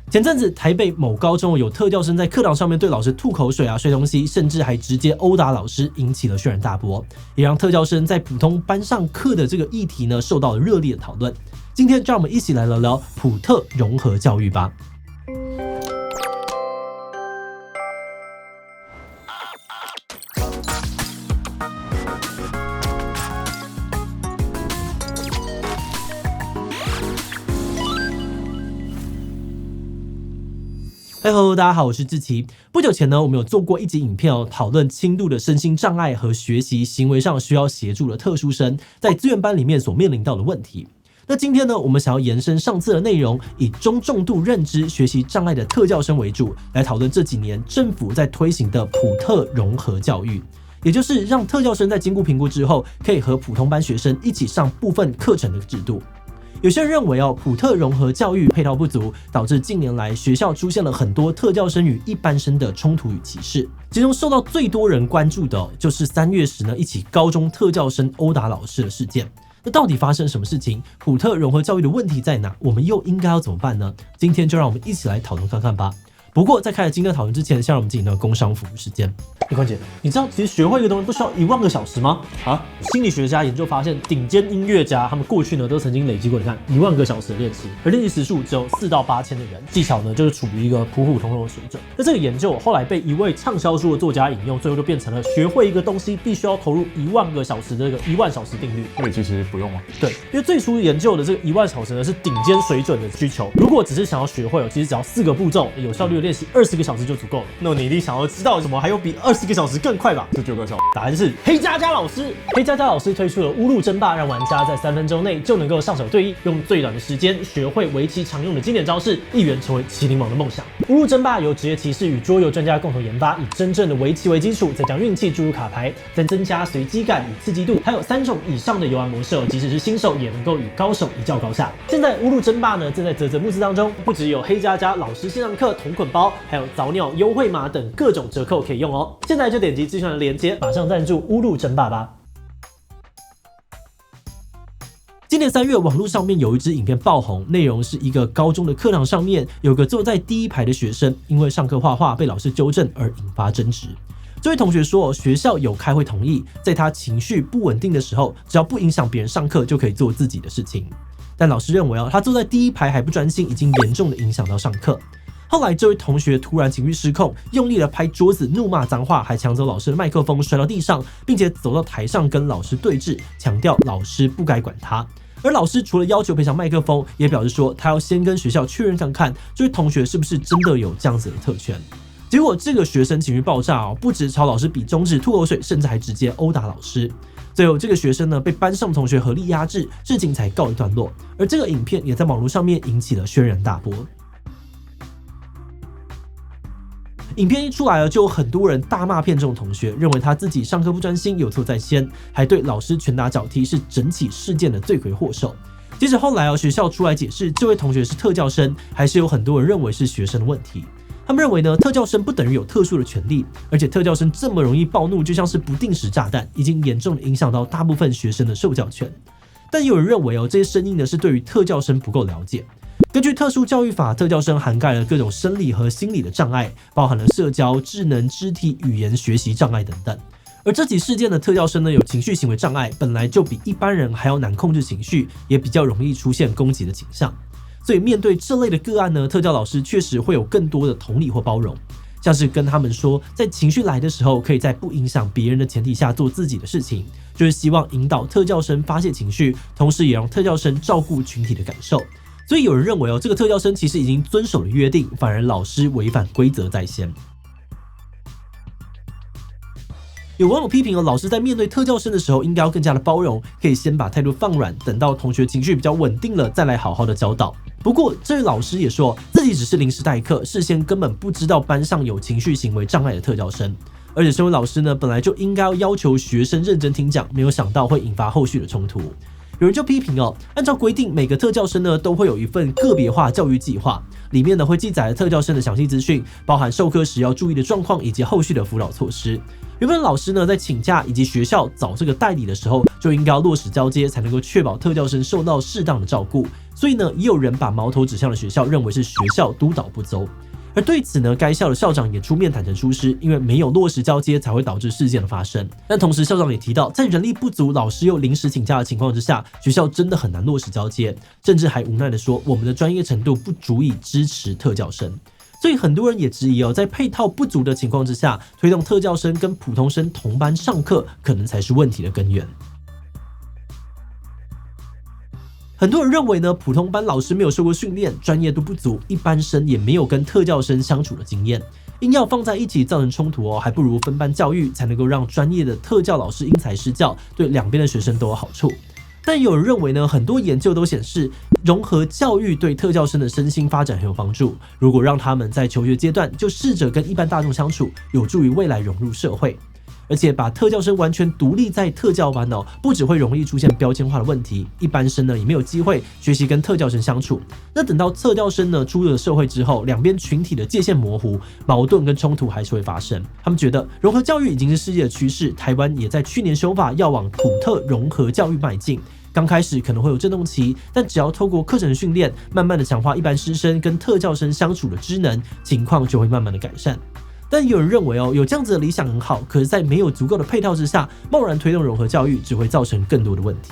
前阵子台北某高中有特教生在课堂上面对老师吐口水摔东西，甚至还直接殴打老师，引起了轩然大波，也让特教生在普通班上课的这个议题呢受到了热烈的讨论。今天就让我们一起来聊聊普特融合教育吧。Hello， 大家好，我是志祺。不久前呢，我们有做过一集影片讨论轻度的身心障碍和学习行为上需要协助的特殊生在资源班里面所面临到的问题。那今天呢，我们想要延伸上次的内容，以中重度认知学习障碍的特教生为主，来讨论这几年政府在推行的普特融合教育，也就是让特教生在经过评估之后，可以和普通班学生一起上部分课程的制度。有些人认为普特融合教育配套不足，导致近年来学校出现了很多特教生与一般生的冲突与歧视。其中受到最多人关注的就是3月时一起高中特教生殴打老师的事件。那到底发生什么事情？普特融合教育的问题在哪？我们又应该要怎么办呢？今天就让我们一起来讨论看看吧。不过在开始今天的讨论之前，先让我们进行到工商服务时间。李宽姐，你知道其实学会一个东西不需要1万个小时吗？心理学家研究发现，顶尖音乐家他们过去呢都曾经累积过，你看1万个小时的练习，而练习时数只有4到8千的人，技巧呢就是处于一个普普通通的水准。那这个研究后来被一位畅销书的作家引用，最后就变成了学会一个东西必须要投入1万个小时的这个1万小时定律。所以其实不用啊。对，因为最初研究的这个1万小时呢是顶尖水准的需求，如果只是想要学会其实只要4个步骤，有效率的练习20个小时就足够了。那你一定想要知道什么还有比20个小时更快吧？是9个小时。答案是黑佳佳老师。黑佳佳老师推出了乌路争霸，让玩家在3分钟内就能够上手对弈，用最短的时间学会围棋常用的经典招式，一圆成为麒麟王的梦想。乌路争霸由职业棋士与桌游专家共同研发，以真正的围棋为基础，再将运气注入卡牌，再增加随机感与刺激度，还有3种以上的游玩模式，即使是新手也能够与高手一较高下。现在乌路争霸呢正在嘖募资当中，不只有黑佳佳老师线上课同捆包，还有早鸟优惠码等各种折扣可以用哦。现在就点击资讯栏的连结，马上赞助乌路争霸吧。今年3月，网络上面有一支影片爆红，内容是一个高中的课堂上面有个坐在第一排的学生，因为上课画画被老师纠正而引发争执。这位同学说，学校有开会同意，在他情绪不稳定的时候，只要不影响别人上课就可以做自己的事情。但老师认为他坐在第一排还不专心，已经严重的影响到上课。后来这位同学突然情绪失控，用力的拍桌子，怒骂脏话，还抢走老师的麦克风摔到地上，并且走到台上跟老师对峙，强调老师不该管他。而老师除了要求赔偿麦克风，也表示说他要先跟学校确认看看这位同学是不是真的有这样子的特权。结果这个学生情绪爆炸不止朝老师比中指吐口水，甚至还直接殴打老师。最后这个学生呢被班上同学合力压制，事情才告一段落。而这个影片也在网络上面引起了轩然大波。影片一出来就有很多人大骂片中同学，认为他自己上课不专心，有错在先，还对老师拳打脚踢，是整起事件的罪魁祸首。即使后来学校出来解释这位同学是特教生，还是有很多人认为是学生的问题。他们认为特教生不等于有特殊的权利，而且特教生这么容易暴怒，就像是不定时炸弹，已经严重的影响到大部分学生的受教权。但也有人认为这些声音是对于特教生不够了解。根据特殊教育法，特教生涵盖了各种生理和心理的障碍，包含了社交、智能、肢体、语言、学习障碍等等。而这起事件的特教生有情绪行为障碍，本来就比一般人还要难控制情绪，也比较容易出现攻击的倾向。所以面对这类的个案特教老师确实会有更多的同理或包容，像是跟他们说，在情绪来的时候，可以在不影响别人的前提下做自己的事情，就是希望引导特教生发泄情绪，同时也让特教生照顾群体的感受。所以有人认为这个特教生其实已经遵守了约定，反而老师违反规则在先。有网友批评老师在面对特教生的时候应该要更加的包容，可以先把态度放软，等到同学情绪比较稳定了再来好好的教导。不过这位老师也说自己只是临时代课，事先根本不知道班上有情绪行为障碍的特教生，而且身为老师本来就应该要求学生认真听讲，没有想到会引发后续的冲突。有人就批评按照规定，每个特教生都会有一份个别化教育计划，里面会记载特教生的详细资讯，包含授课时要注意的状况以及后续的辅导措施。原本老师在请假以及学校找这个代理的时候，就应该要落实交接，才能够确保特教生受到适当的照顾，所以呢，也有人把矛头指向了学校，认为是学校督导不周。而对此呢，该校的校长也出面坦诚疏失，因为没有落实交接才会导致事件的发生。但同时，校长也提到，在人力不足、老师又临时请假的情况之下，学校真的很难落实交接，甚至还无奈的说，我们的专业程度不足以支持特教生。所以很多人也质疑在配套不足的情况之下，推动特教生跟普通生同班上课，可能才是问题的根源。很多人认为呢，普通班老师没有受过训练，专业度不足，一般生也没有跟特教生相处的经验，硬要放在一起造成冲突还不如分班教育，才能够让专业的特教老师因材施教，对两边的学生都有好处。但也有人认为呢，很多研究都显示，融合教育对特教生的身心发展很有帮助。如果让他们在求学阶段就试着跟一般大众相处，有助于未来融入社会。而且把特教生完全独立在特教班不只会容易出现标签化的问题，一般生呢也没有机会学习跟特教生相处。那等到特教生呢出了社会之后，两边群体的界限模糊，矛盾跟冲突还是会发生。他们觉得融合教育已经是世界的趋势，台湾也在去年修法要往普特融合教育迈进。刚开始可能会有阵痛期，但只要透过课程训练，慢慢的强化一般师生跟特教生相处的职能，情况就会慢慢的改善。但有人认为有这样子的理想很好，可是在没有足够的配套之下，贸然推动融合教育只会造成更多的问题。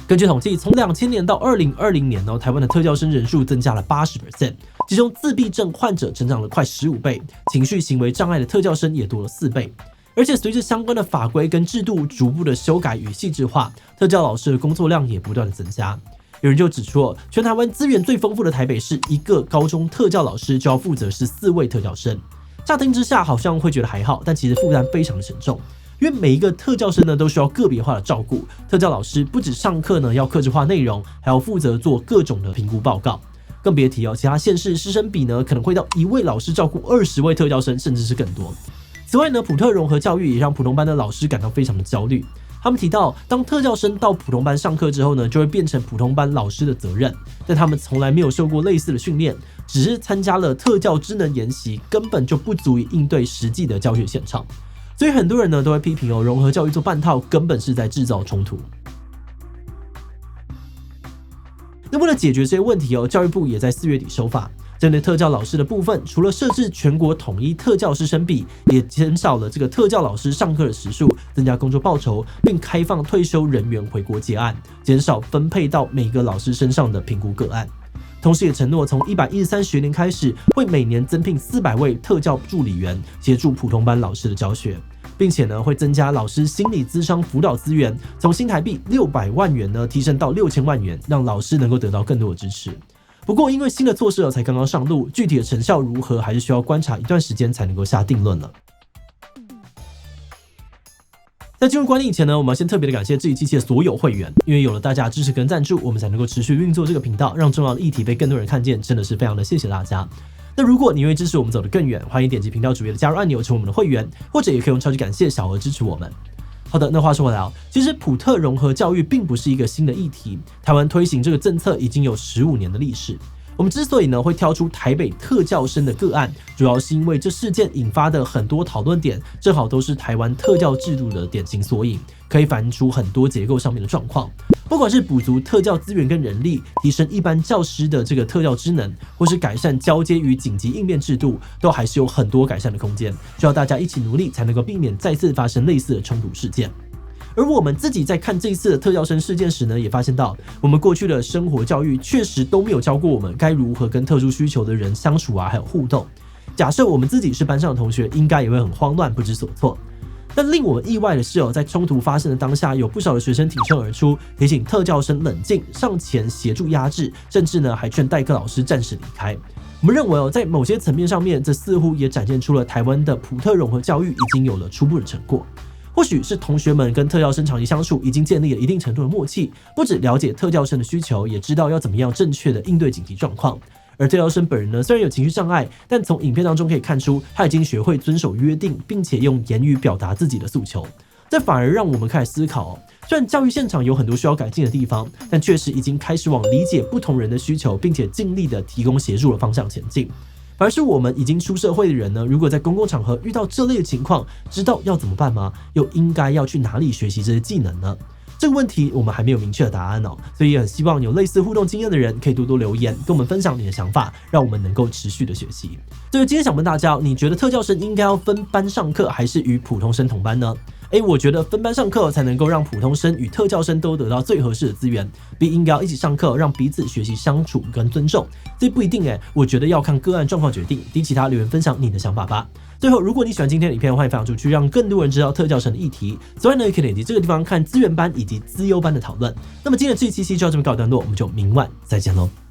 根据统计，从2000年到2020年台湾的特教生人数增加了 80%， 其中自闭症患者成长了快15倍，情绪行为障碍的特教生也多了4倍。而且随着相关的法规跟制度逐步的修改与细致化，特教老师的工作量也不断的增加。有人就指出，全台湾资源最丰富的台北市，一个高中特教老师就要负责14位特教生。乍听之下好像会觉得还好，但其实负担非常的沉重，因为每一个特教生呢都需要个别化的照顾。特教老师不止上课呢要客制化内容，还要负责做各种的评估报告。更别提其他县市师生比呢可能会到1位老师照顾20位特教生，甚至是更多。此外呢，普特融合教育也让普通班的老师感到非常的焦虑。他们提到，当特教生到普通班上课之后呢，就会变成普通班老师的责任，但他们从来没有受过类似的训练，只是参加了特教职能研习，根本就不足以应对实际的教学现场。所以很多人呢都会批评融合教育做半套，根本是在制造冲突。那为了解决这些问题教育部也在4月底修法。针对特教老师的部分，除了设置全国统一特教师生比，也减少了这个特教老师上课的时数，增加工作报酬，并开放退休人员回国接案，减少分配到每个老师身上的评估个案。同时也承诺从113学年开始，会每年增聘400位特教助理员，协助普通班老师的教学，并且呢会增加老师心理咨商辅导资源，从新台币600万元呢提升到6000万元，让老师能够得到更多的支持。不过，因为新的措施才刚刚上路，具体的成效如何，还是需要观察一段时间才能够下定论了。在进入管理以前呢，我们要先特别的感谢志宇机器的所有会员，因为有了大家的支持跟赞助，我们才能够持续运作这个频道，让重要的议题被更多人看见，真的是非常的谢谢大家。那如果你愿意支持我们走得更远，欢迎点击频道主页的加入按钮，成为我们的会员，或者也可以用超级感谢小额支持我们。好的，那话说回来其实普特融合教育并不是一个新的议题，台湾推行这个政策已经有15年的历史。我们之所以会挑出台北特教生的个案，主要是因为这事件引发的很多讨论点，正好都是台湾特教制度的典型缩影，可以反映出很多结构上面的状况。不管是补足特教资源跟人力，提升一般教师的这个特教职能，或是改善交接与紧急应变制度，都还是有很多改善的空间，需要大家一起努力，才能够避免再次发生类似的冲突事件。而我们自己在看这一次的特教生事件时呢，也发现到我们过去的生活教育确实都没有教过我们该如何跟特殊需求的人相处还有互动。假设我们自己是班上的同学，应该也会很慌乱不知所措。但令我们意外的是在冲突发生的当下，有不少的学生挺身而出，提醒特教生冷静，上前协助压制，甚至呢还劝代课老师暂时离开。我们认为在某些层面上面，这似乎也展现出了台湾的普特融合教育已经有了初步的成果。或许是同学们跟特教生长期相处，已经建立了一定程度的默契，不只了解特教生的需求，也知道要怎么样正确的应对紧急状况。而特教生本人呢，虽然有情绪障碍，但从影片当中可以看出，他已经学会遵守约定，并且用言语表达自己的诉求。这反而让我们开始思考虽然教育现场有很多需要改进的地方，但确实已经开始往理解不同人的需求，并且尽力的提供协助的方向前进。反而是我们已经出社会的人呢，如果在公共场合遇到这类的情况，知道要怎么办吗？又应该要去哪里学习这些技能呢？这个问题我们还没有明确的答案哦，所以也很希望有类似互动经验的人可以多多留言，跟我们分享你的想法，让我们能够持续的学习。所以今天想问大家，你觉得特教生应该要分班上课，还是与普通生同班呢？我觉得分班上课才能够让普通生与特教生都得到最合适的资源，并应该要一起上课，让彼此学习相处跟尊重。这不一定我觉得要看个案状况决定。滴其他留言分享你的想法吧。最后，如果你喜欢今天的影片，欢迎分享出去，让更多人知道特教生的议题。此外呢，也可以点击这个地方看资源班以及资优班的讨论。那么今天的这一期就到这边告一段落，我们就明晚再见喽。